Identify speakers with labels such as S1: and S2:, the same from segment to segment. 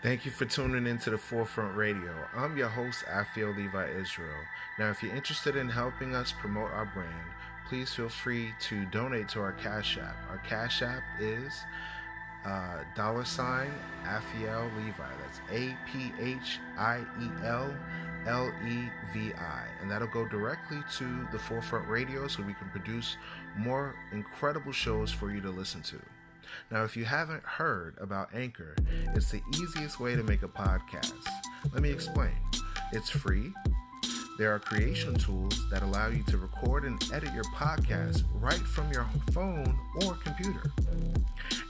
S1: Thank you for tuning into the Forefront Radio. I'm your host, Afiel Levi Israel. Now, if you're interested in helping us promote our brand, please feel free to donate to our Cash App. Our Cash App is $Afiel Levi. That's APHIEL LEVI. And that'll go directly to the Forefront Radio so we can produce more incredible shows for you to listen to. Now, if you haven't heard about Anchor, it's the easiest way to make a podcast. Let me explain. It's free. There are creation tools that allow you to record and edit your podcast right from your phone or computer.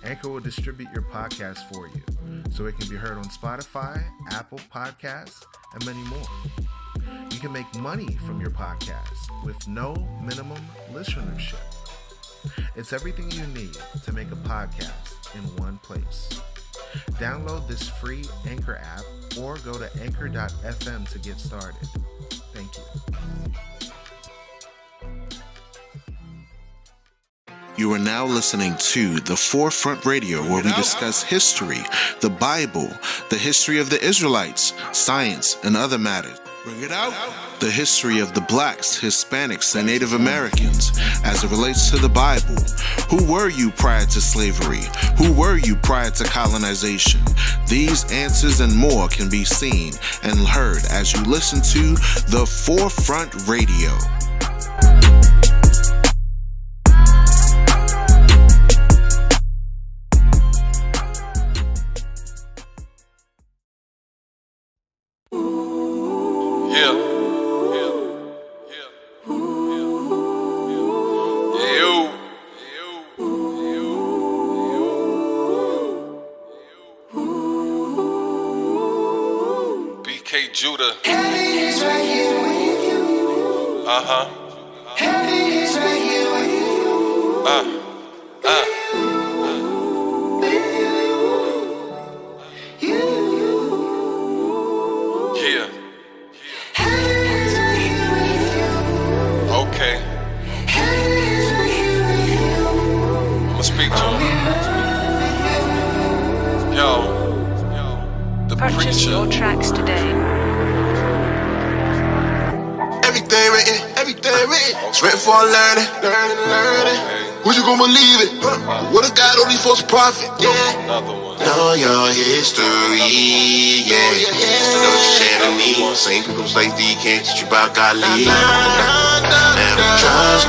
S1: Anchor will distribute your podcast for you, so it can be heard on Spotify, Apple Podcasts, and many more. You can make money from your podcast with no minimum listenership. It's everything you need to make a podcast in one place. Download this free Anchor app or go to anchor.fm to get started. Thank you. You are now listening to The Forefront Radio, where we discuss history, the Bible, the history of the Israelites, science, and other matters. Bring it out. The history of the blacks, Hispanics, and Native Americans as it relates to the Bible. Who were you prior to slavery? Who were you prior to colonization? These answers and more can be seen and heard as you listen to The Forefront Radio.
S2: Judah.
S3: Heaven is right here with you. Heaven is right here with you.
S2: Yeah.
S3: Heaven is right here with you.
S2: Okay.
S3: Heaven is right here with you.
S2: I'ma speak to him. Yo. The
S4: Purchase
S2: preacher.
S4: your tracks today.
S5: Everything written. It's written for learning. Who's you gonna believe it? What a God only false prophet. Yeah.
S2: Another one.
S5: Know your history. Yeah. Know what you're saying to me. Same people like thee can't teach you about God. Never trust.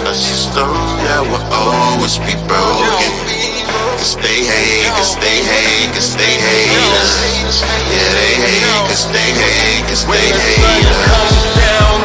S5: A system that will always be broken. Cause they hate us. Yeah, they hate us.
S2: When the sun comes down,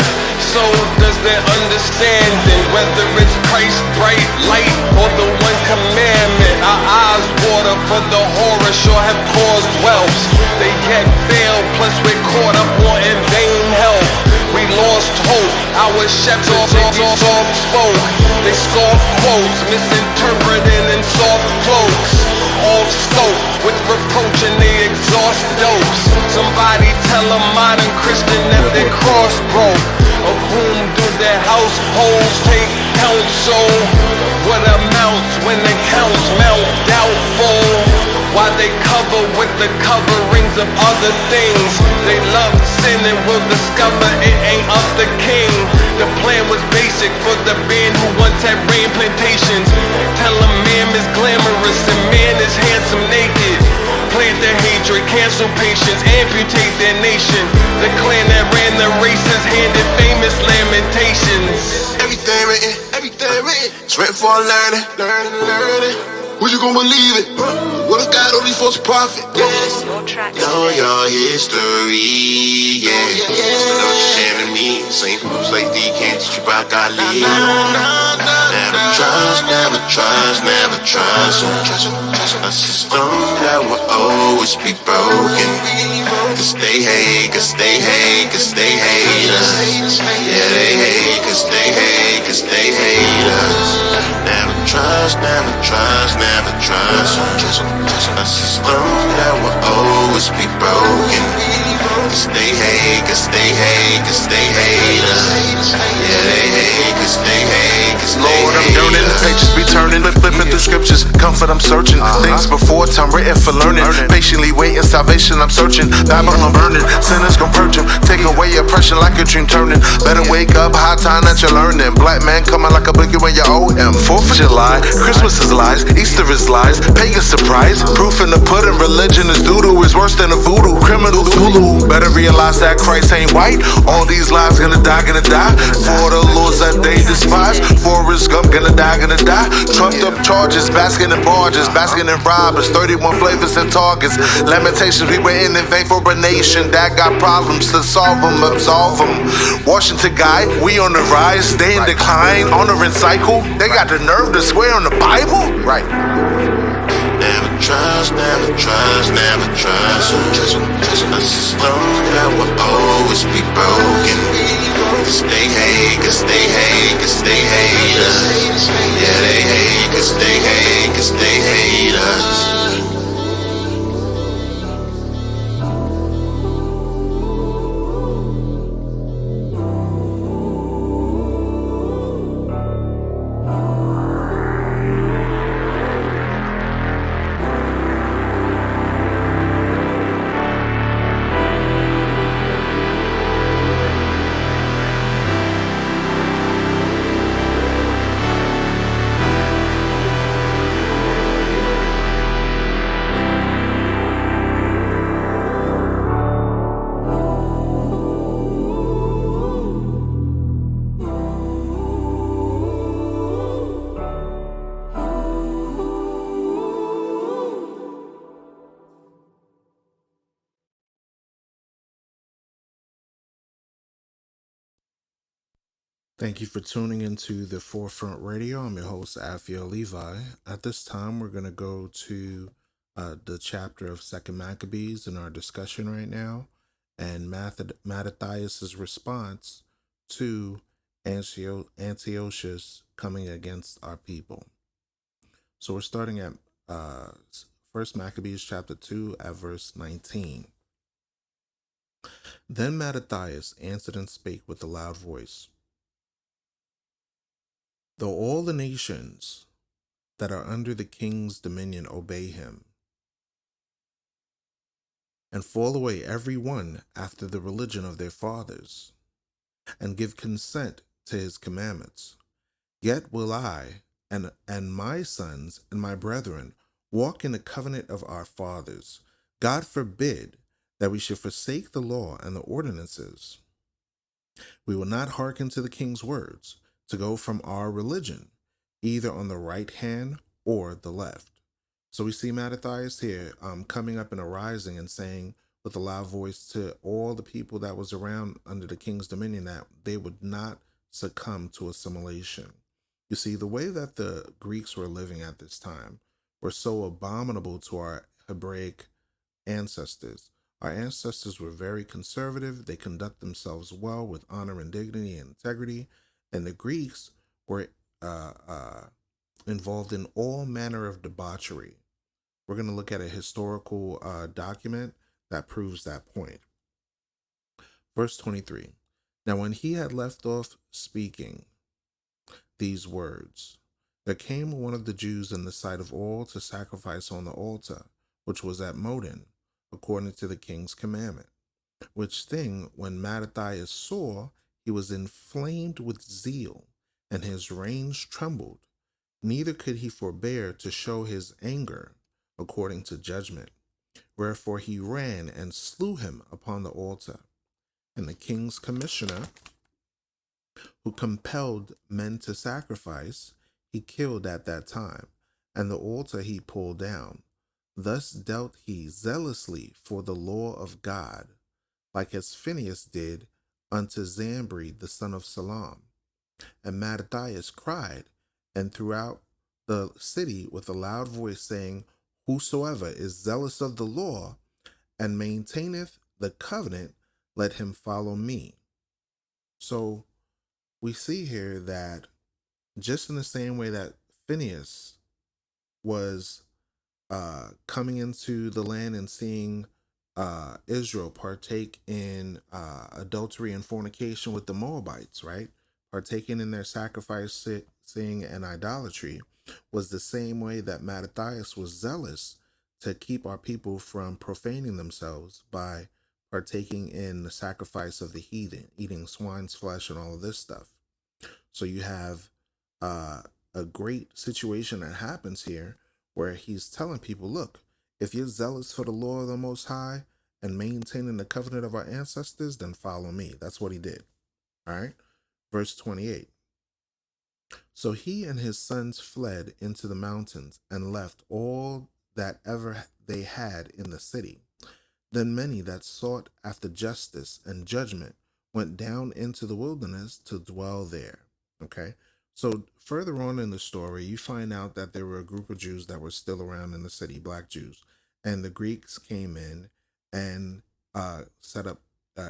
S2: so does their understanding. Whether it's Christ, bright light, or the one commandment. Our eyes water for the horror sure have caused wells. They yet fail, plus we're caught up on in vain help. We lost hope, our shepherds soft spoke. They scoff quotes, misinterpreting in soft cloaks. Off scope, with reproach and they exhaust dopes. Somebody tell a modern Christian that their cross broke. Of whom do their households take counsel? What amounts when the counts mount doubtful? Why they cover with the coverings of other things? They love sin and will discover it ain't of the king. The plan was basic for the band who once had rain plantations. Tell a man is glamorous and man is handsome naked. Plant their hatred, cancel patience, amputate their nation. The clan that ran the races handed famous lamentations.
S5: Everything written. It's written for learning. Who's you gonna believe it? What a God only false prophet.
S4: Purchase your tracks
S5: Know
S4: today.
S5: your history, yeah. Know what you're saying to me. Same people like thee can't teach you about God. Never trust. A system that will always be broken. Cause they hate us. Yeah, they hate us. Never trust. A system that will always be broken. cause they hate, cause they hate, cause they hate us. Yeah, they hate, cause they hate, cause they
S6: Lord, I'm
S5: hate
S6: yearning,
S5: us.
S6: pages be turning, flipping through scriptures, comfort I'm searching, things before time written for learning, patiently waiting, salvation I'm searching, Babylon burning, sinners gon' purge them, take away oppression like a dream turning, better wake up, high time that you're learning, black man coming like a boogie when you owe him, 4th of July, Christmas is lies, Easter is lies, pagan surprise, proof in the pudding, religion is doodoo, is worse than a voodoo, criminal Zulu, better realize that Christ ain't white, all these lives gonna die, for the laws that they despise, Forrest Gump gonna die, trumped up charges, basking in barges, basking in robbers, 31 flavors and targets, lamentations, we waiting in vain for a nation that got problems to solve them, absolve them, Washington guy, we on the rise, they in decline, honoring cycle, they got the nerve to swear on the Bible, right?
S5: Never trust, never trust, never trust a system that will always be broken. Cause they hate, cause they hate, cause they hate us. Yeah, they hate, cause they hate, cause they hate us.
S1: Thank you for tuning into the Forefront Radio. I'm your host, Afiel Levi. At this time, we're going to go to the chapter of Second Maccabees in our discussion right now, and Mattathias' response to Antiochus coming against our people. So we're starting at First Maccabees chapter 2 at verse 19. Then Mattathias answered and spake with a loud voice, though all the nations that are under the king's dominion obey him, and fall away every one after the religion of their fathers, and give consent to his commandments, yet will I and my sons and my brethren walk in the covenant of our fathers. God forbid that we should forsake the law and the ordinances. We will not hearken to the king's words, to go from our religion, either on the right hand or the left. So we see Mattathias here coming up and arising and saying with a loud voice to all the people that was around under the king's dominion that they would not succumb to assimilation. You see, the way that the Greeks were living at this time were so abominable to our Hebraic ancestors. Our ancestors were very conservative. They conduct themselves well with honor and dignity and integrity. And the Greeks were involved in all manner of debauchery. We're going to look at a historical document that proves that point. Verse 23. Now when he had left off speaking these words, there came one of the Jews in the sight of all to sacrifice on the altar, which was at Modin, according to the king's commandment. Which thing, when Mattathias saw, he was inflamed with zeal, and his reins trembled. Neither could he forbear to show his anger according to judgment. Wherefore he ran and slew him upon the altar. And the king's commissioner, who compelled men to sacrifice, he killed at that time, and the altar he pulled down. Thus dealt he zealously for the law of God, like as Phinehas did unto Zambri the son of Salam. And Mattathias cried, and throughout the city with a loud voice, saying, whosoever is zealous of the law, and maintaineth the covenant, let him follow me. So we see here that just in the same way that Phinehas was coming into the land and seeing Israel partake in adultery and fornication with the Moabites, right? Partaking in their sacrificing and idolatry was the same way that Mattathias was zealous to keep our people from profaning themselves by partaking in the sacrifice of the heathen, eating swine's flesh and all of this stuff. So you have a great situation that happens here where he's telling people, look, if you're zealous for the law of the Most High and maintaining the covenant of our ancestors, then follow me. That's what he did. All right. Verse 28. So he and his sons fled into the mountains and left all that ever they had in the city. Then many that sought after justice and judgment went down into the wilderness to dwell there. Okay. So further on in the story, you find out that there were a group of Jews that were still around in the city, black Jews, and the Greeks came in and set up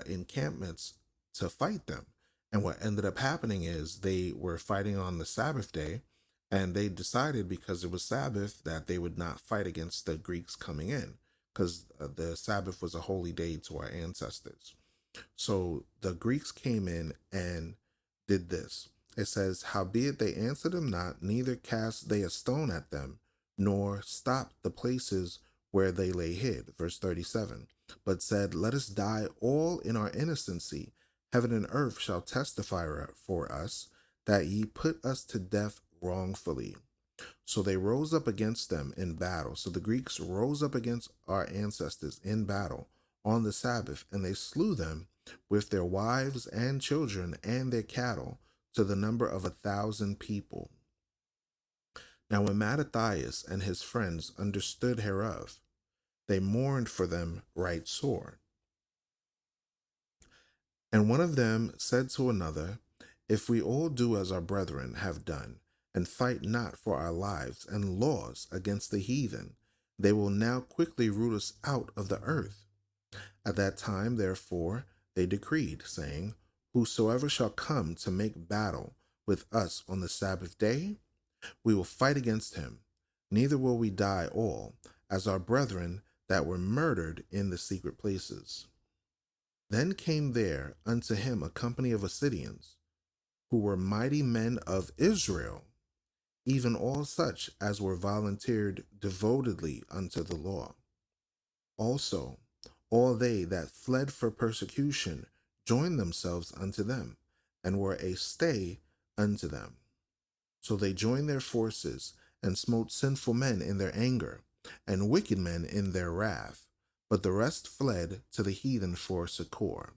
S1: encampments to fight them. And what ended up happening is they were fighting on the Sabbath day, and they decided because it was Sabbath that they would not fight against the Greeks coming in, because the Sabbath was a holy day to our ancestors. So the Greeks came in and did this. It says, howbeit they answered them not, neither cast they a stone at them, nor stopped the places where they lay hid. Verse 37. But said, let us die all in our innocency. Heaven and earth shall testify for us that ye put us to death wrongfully. So they rose up against them in battle. So the Greeks rose up against our ancestors in battle on the Sabbath, and they slew them with their wives and children and their cattle, to the number of 1,000 people. Now when Mattathias and his friends understood hereof, they mourned for them right sore. And one of them said to another, if we all do as our brethren have done, and fight not for our lives and laws against the heathen, they will now quickly root us out of the earth. At that time, therefore, they decreed, saying, whosoever shall come to make battle with us on the Sabbath day, we will fight against him, neither will we die all, as our brethren that were murdered in the secret places. Then came there unto him a company of Assyrians, who were mighty men of Israel, even all such as were volunteered devotedly unto the law. Also, all they that fled for persecution joined themselves unto them, and were a stay unto them. So they joined their forces, and smote sinful men in their anger, and wicked men in their wrath, but the rest fled to the heathen for succor.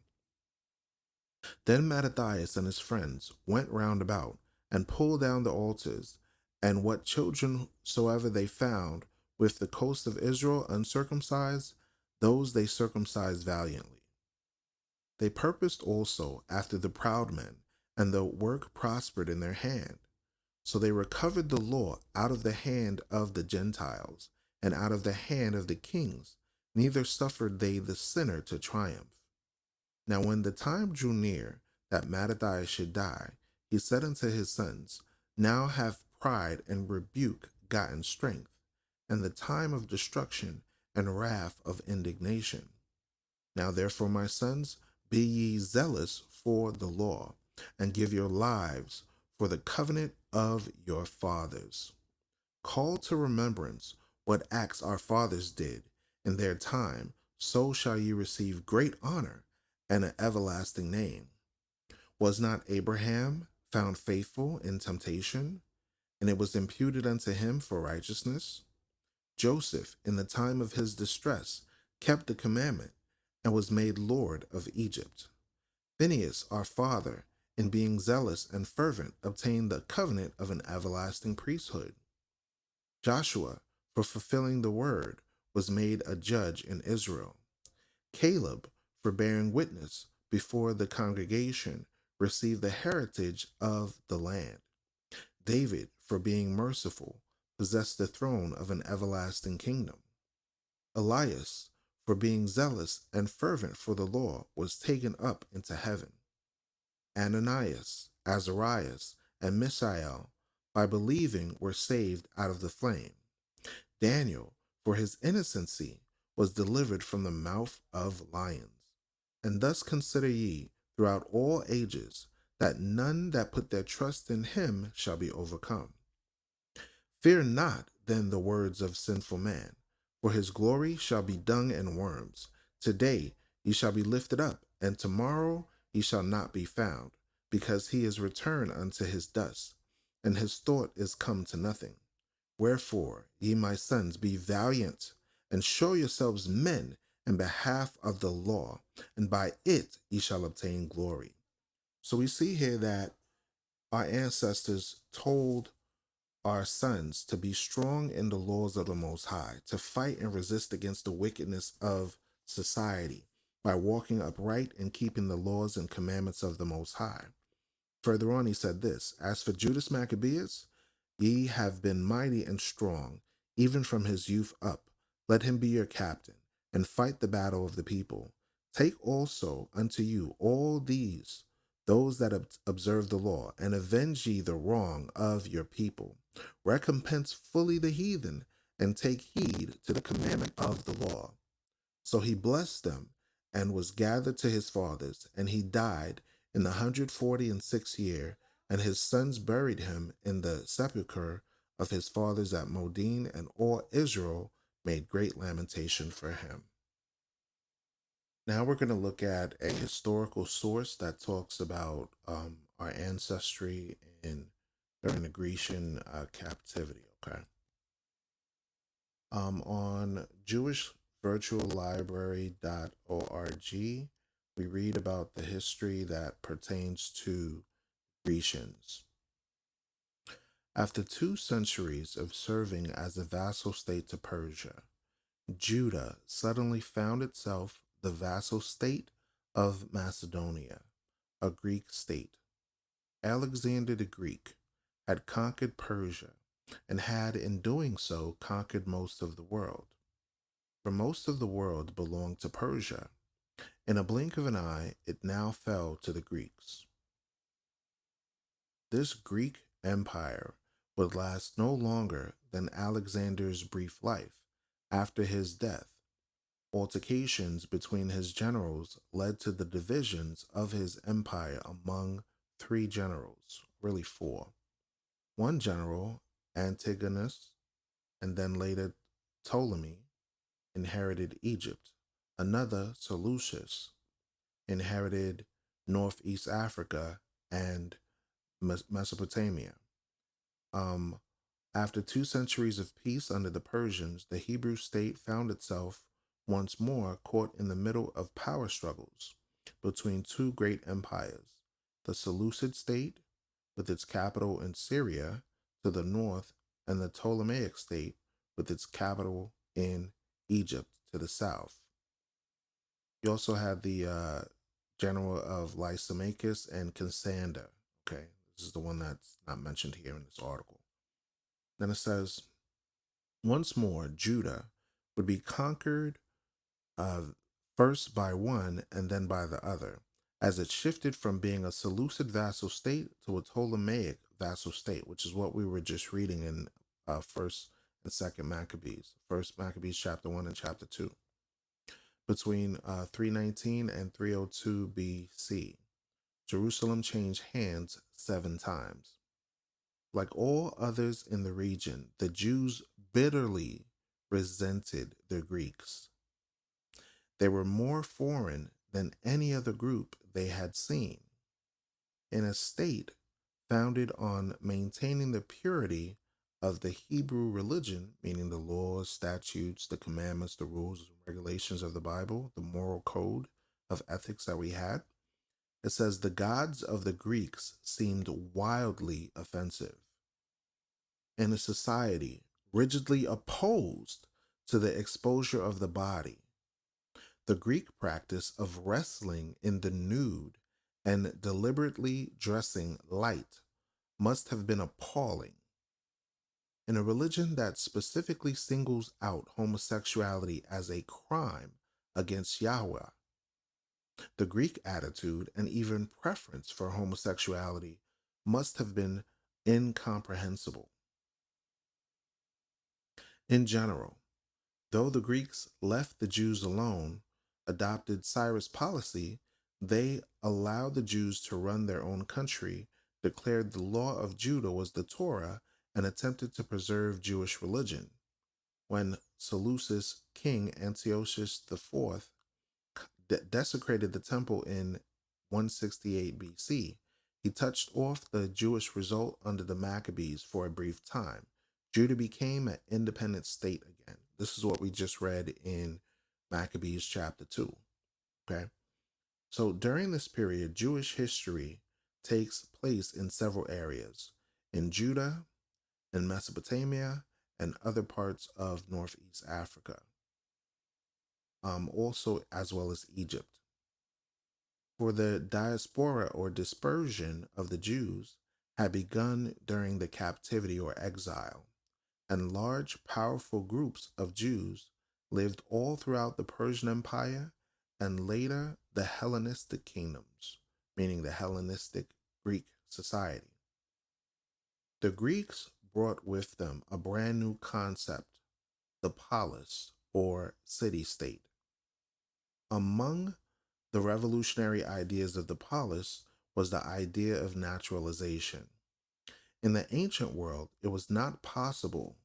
S1: Then Mattathias and his friends went round about, and pulled down the altars, and what children soever they found with the coast of Israel uncircumcised, those they circumcised valiantly. They purposed also after the proud men, and the work prospered in their hand. So they recovered the law out of the hand of the Gentiles, and out of the hand of the kings, neither suffered they the sinner to triumph. Now when the time drew near that Mattathias should die, he said unto his sons, now have pride and rebuke gotten strength, and the time of destruction and wrath of indignation. Now therefore, my sons, be ye zealous for the law, and give your lives for the covenant of your fathers. Call to remembrance what acts our fathers did in their time, so shall ye receive great honor and an everlasting name. Was not Abraham found faithful in temptation, and it was imputed unto him for righteousness? Joseph, in the time of his distress, kept the commandment, and was made Lord of Egypt. Phinehas, our father, in being zealous and fervent, obtained the covenant of an everlasting priesthood. Joshua, for fulfilling the word, was made a judge in Israel. Caleb, for bearing witness before the congregation, received the heritage of the land. David, for being merciful, possessed the throne of an everlasting kingdom. Elias, for being zealous and fervent for the law, was taken up into heaven. Ananias, Azarias, and Mishael, by believing, were saved out of the flame. Daniel, for his innocency, was delivered from the mouth of lions. And thus consider ye throughout all ages that none that put their trust in him shall be overcome. Fear not then the words of sinful man, for his glory shall be dung and worms. Today ye shall be lifted up, and tomorrow ye shall not be found, because he is returned unto his dust, and his thought is come to nothing. Wherefore, ye my sons, be valiant, and show yourselves men in behalf of the law, and by it ye shall obtain glory. So we see here that our ancestors told our sons to be strong in the laws of the Most High, to fight and resist against the wickedness of society by walking upright and keeping the laws and commandments of the Most High. Further on, he said this, As for Judas Maccabeus, ye have been mighty and strong, even from his youth up. Let him be your captain, and fight the battle of the people. Take also unto you all these, those that observe the law, and avenge ye the wrong of your people. Recompense fully the heathen, and take heed to the commandment of the law. So he blessed them, and was gathered to his fathers, and he died in the 146th year, and his sons buried him in the sepulchre of his fathers at Modin, and all Israel made great lamentation for him. Now we're going to look at a historical source that talks about our ancestry during the Grecian captivity. Okay. On jewishvirtuallibrary.org, we read about the history that pertains to Grecians. After 2 centuries of serving as a vassal state to Persia, Judah suddenly found itself the vassal state of Macedonia, a Greek state. Alexander the Greek had conquered Persia and had in doing so conquered most of the world. For most of the world belonged to Persia. In a blink of an eye, it now fell to the Greeks. This Greek empire would last no longer than Alexander's brief life. After his death, altercations between his generals led to the divisions of his empire among 3 generals, really 4. One general, Antigonus, and then later Ptolemy, inherited Egypt. Another, Seleucus, inherited Northeast Africa and Mesopotamia. After 2 centuries of peace under the Persians, the Hebrew state found itself once more caught in the middle of power struggles between 2 great empires, the Seleucid state, with its capital in Syria to the north, and the Ptolemaic state, with its capital in Egypt to the south. You also had the general of Lysimachus and Cassander. Okay, this is the one that's not mentioned here in this article. Then it says, once more, Judah would be conquered first by one and then by the other, as it shifted from being a Seleucid vassal state to a Ptolemaic vassal state, which is what we were just reading in 1st and 2nd Maccabees, 1st Maccabees chapter 1 and chapter 2. Between 319 and 302 BC, Jerusalem changed hands 7 times. Like all others in the region, the Jews bitterly resented the Greeks. They were more foreign than any other group they had seen. In a state founded on maintaining the purity of the Hebrew religion, meaning the laws, statutes, the commandments, the rules and regulations of the Bible, the moral code of ethics that we had, it says the gods of the Greeks seemed wildly offensive. In a society rigidly opposed to the exposure of the body, the Greek practice of wrestling in the nude and deliberately dressing light must have been appalling. In a religion that specifically singles out homosexuality as a crime against Yahweh, the Greek attitude and even preference for homosexuality must have been incomprehensible. In general, Though the Greeks left the Jews alone, adopted Cyrus' policy, they allowed the Jews to run their own country, declared the law of Judah was the Torah, and attempted to preserve Jewish religion. When Seleucus king Antiochus IV desecrated the temple in 168 BC, he touched off the Jewish result under the Maccabees for a brief time. Judah became an independent state again. This is what we just read in Maccabees chapter 2. Okay? So during this period, Jewish history takes place in several areas. In Judah, in Mesopotamia, and other parts of Northeast Africa. Also as well as Egypt. For the diaspora or dispersion of the Jews had begun during the captivity or exile, and large, powerful groups of Jews lived all throughout the Persian Empire and later the Hellenistic kingdoms, meaning the Hellenistic Greek society. The Greeks brought with them a brand new concept, the polis or city-state. Among the revolutionary ideas of the polis was the idea of naturalization. In the ancient world, it was not possible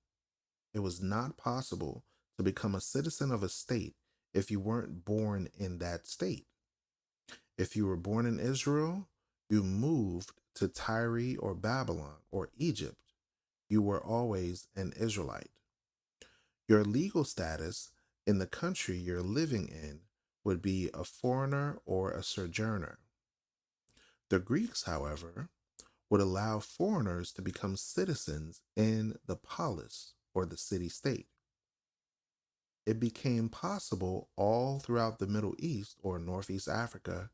S1: to become a citizen of a state if you weren't born in that state. If you were born in Israel, you moved to Tyre or Babylon or Egypt. You were always an Israelite. Your legal status in the country you're living in would be a foreigner or a sojourner. The Greeks, however, would allow foreigners to become citizens in the polis or the city-state. It became possible all throughout the Middle East or Northeast Africa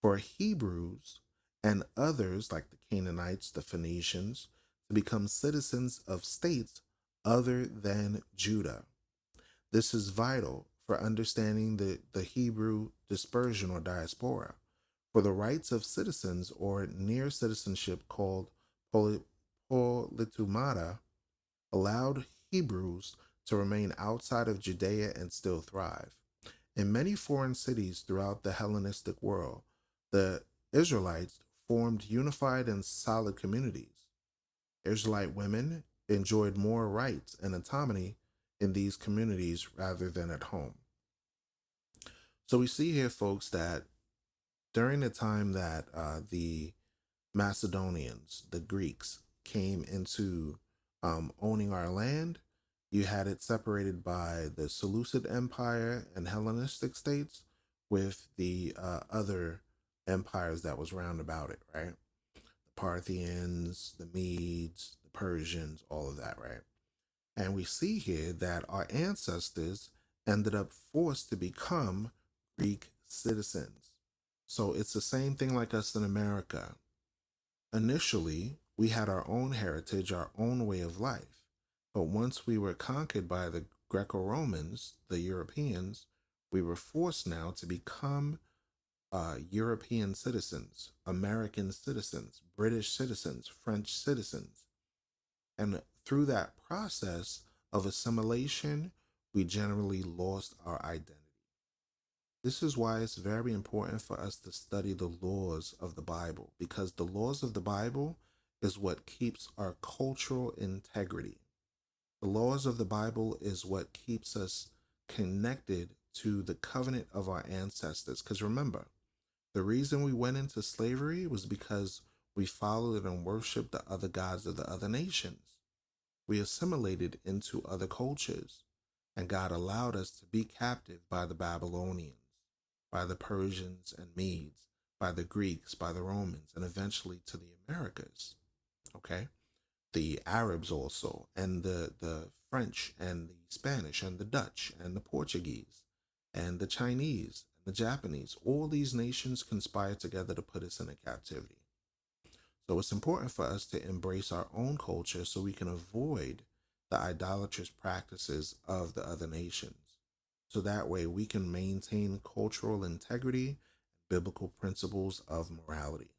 S1: for Hebrews and others like the Canaanites, the Phoenicians, to become citizens of states other than Judah. This is vital for understanding the Hebrew dispersion or diaspora, for the rights of citizens or near citizenship called politumata allowed Hebrews to remain outside of Judea and still thrive. In many foreign cities throughout the Hellenistic world, the Israelites formed unified and solid communities. Israelite women enjoyed more rights and autonomy in these communities rather than at home. So we see here, folks, that during the time that the Macedonians, the Greeks, came into owning our land, you had it separated by the Seleucid Empire and Hellenistic states with the other empires that was round about it, right? The Parthians, the Medes, the Persians, all of that, right? And we see here that our ancestors ended up forced to become Greek citizens. So it's the same thing like us in America. Initially, we had our own heritage, our own way of life. But once we were conquered by the Greco-Romans, the Europeans, we were forced now to become European citizens, American citizens, British citizens, French citizens. And through that process of assimilation, we generally lost our identity. This is why it's very important for us to study the laws of the Bible, because the laws of the Bible is what keeps our cultural integrity. The laws of the Bible is what keeps us connected to the covenant of our ancestors. Because remember, the reason we went into slavery was because we followed and worshiped the other gods of the other nations. We assimilated into other cultures, and God allowed us to be captive by the Babylonians, by the Persians and Medes, by the Greeks, by the Romans, and eventually to the Americas. Okay? The Arabs also, and the French, and the Spanish, and the Dutch, and the Portuguese, and the Chinese, and the Japanese. All these nations conspired together to put us in a captivity. So it's important for us to embrace our own culture so we can avoid the idolatrous practices of the other nations. So that way we can maintain cultural integrity and biblical principles of morality.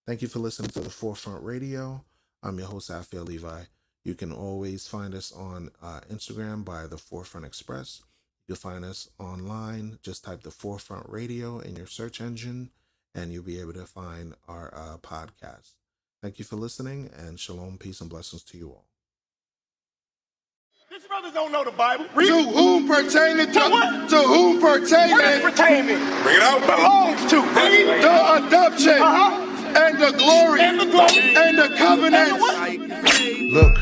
S1: Thank you for listening to the Forefront Radio. I'm your host, Alfie Levi. You can always find us on Instagram by The Forefront Express. You'll find us online. Just type The Forefront Radio in your search engine, and you'll be able to find our podcast. Thank you for listening, and shalom, peace, and blessings to you all.
S7: These brothers don't know the Bible.
S8: To whom pertaineth
S7: To what?
S8: To whom pertaineth
S7: What is pertaining?
S2: Bring it out.
S7: Belongs to.
S8: the adoption and the glory
S7: And the glory.
S8: and the covenants.
S6: Look,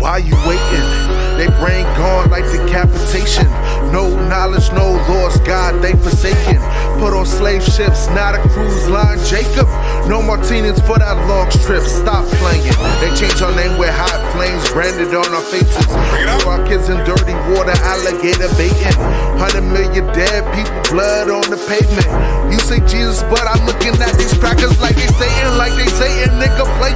S6: why you waiting? They brain gone like decapitation. No knowledge, no laws, God, they forsaken. Put on slave ships, not a cruise line, Jacob. No martinis for that long trip, stop playing. They change our name with hot flames branded on our faces. Throw our kids in dirty water, alligator baiting. 100 million dead people, blood on the pavement. You say Jesus, but I'm looking at these crackers like they Satan, nigga playing.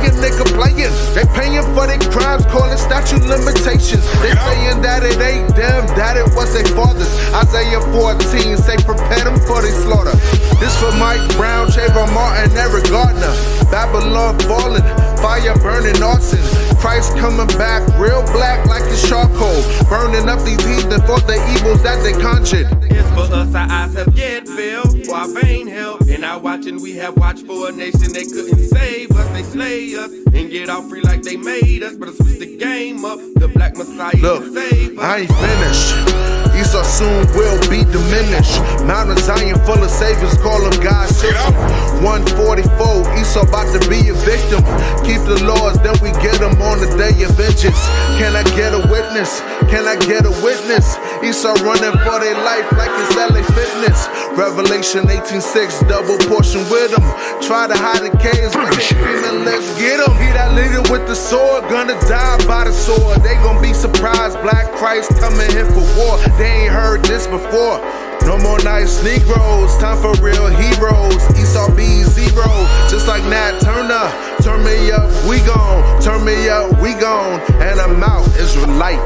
S6: They paying for their crimes, call it statute limitations. They saying that it ain't them, that it was their fathers. Isaiah 14 say prepare them for their slaughter. This for Mike Brown, Trayvon Martin, Eric Gardner. Babylon falling, fire burning arson. Christ coming back, real black like a charcoal. Burning up these heathen for the evils that they conjured.
S9: It's for us, our eyes have yet failed, for our vain help. In our watching, we have watched for a nation that couldn't save us. They slay us and get off free like they made us. But switch the game up, the black Messiah
S6: Look,
S9: can save us.
S6: I ain't finished. Esau soon will be diminished. Mount of Zion full of saviors, call them God's children. 144, Esau about to be a victim. Keep the laws, then we get them on the day of vengeance. Can I get a witness? Can I get a witness? Esau running for their life like it's LA Fitness. Revelation 18:6, double portion with them. Try to hide the caves, but they screaming, let's get them. He that leader with the sword, gonna die by the sword. They gonna be surprised, Black Christ coming here for war. They ain't heard this before. No more nice Negroes, time for real heroes. Esau be zero, just like Nat Turner. Turn me up, we gone. Turn me up, we gone. And I'm out, Israelite.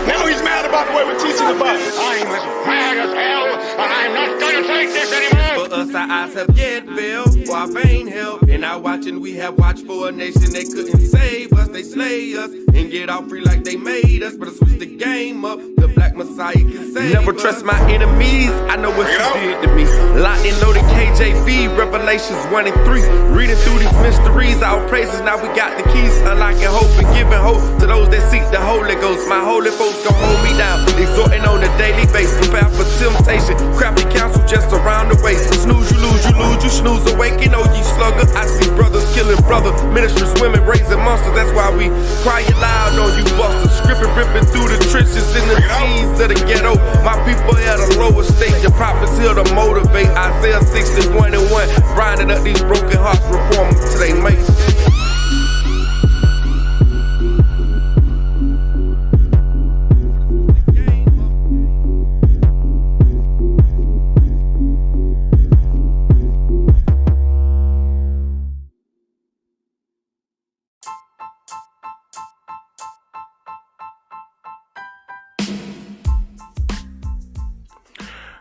S7: Now he's mad about the way we're teaching the Bible.
S8: I'm as mad as hell, and I'm not gonna take this anymore.
S9: For us, our eyes have yet failed, for our vain help. In our watching, we have watched for a nation that couldn't save us. They slay us and get off free like they made us. But switch the game up, the black Messiah can save
S2: Never
S9: us.
S2: trust my enemies, I know what you did to me. Locked and loaded KJV, Revelations 1 and 3. Reading through these mysteries, our praises, now we got the keys. Unlocking hope and giving hope to those that seek the Holy Ghost. My holy folks gon' hold me down, exhorting on a daily basis. Prepare for temptation, crafty counsel just around the way. Snooze, you lose, you snooze, awaken, oh ye slugger. I see brothers killing brother, ministers, women raising monsters. That's why we crying loud on you busters. Scripting, ripping through the trenches in the seas of the ghetto. My people at a lower state, the prophets here to motivate. Isaiah 61 and 1, grinding up these broken hearts, reform them till they make it.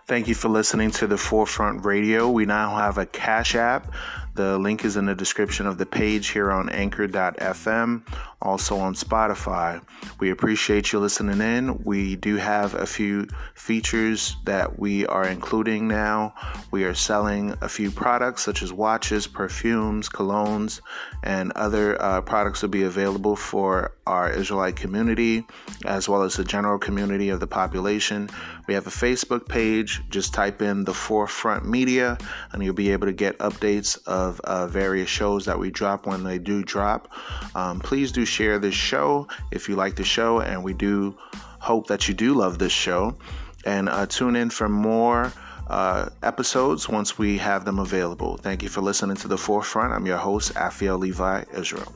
S1: Thank you for listening to the Forefront Radio. We now have a Cash App. The link is in the description of the page here on Anchor.fm, also on Spotify. We appreciate you listening in. We do have a few features that we are including now. We are selling a few products such as watches, perfumes, colognes, and other products will be available for our Israelite community as well as the general community of the population. We have a Facebook page. Just type in The Forefront Media and you'll be able to get updates of various shows that we drop when they do drop. Please do share this show if you like the show, and we do hope that you do love this show. And tune in for more episodes once we have them available. Thank you for listening to The Forefront. I'm your host, Afiel Levi Israel.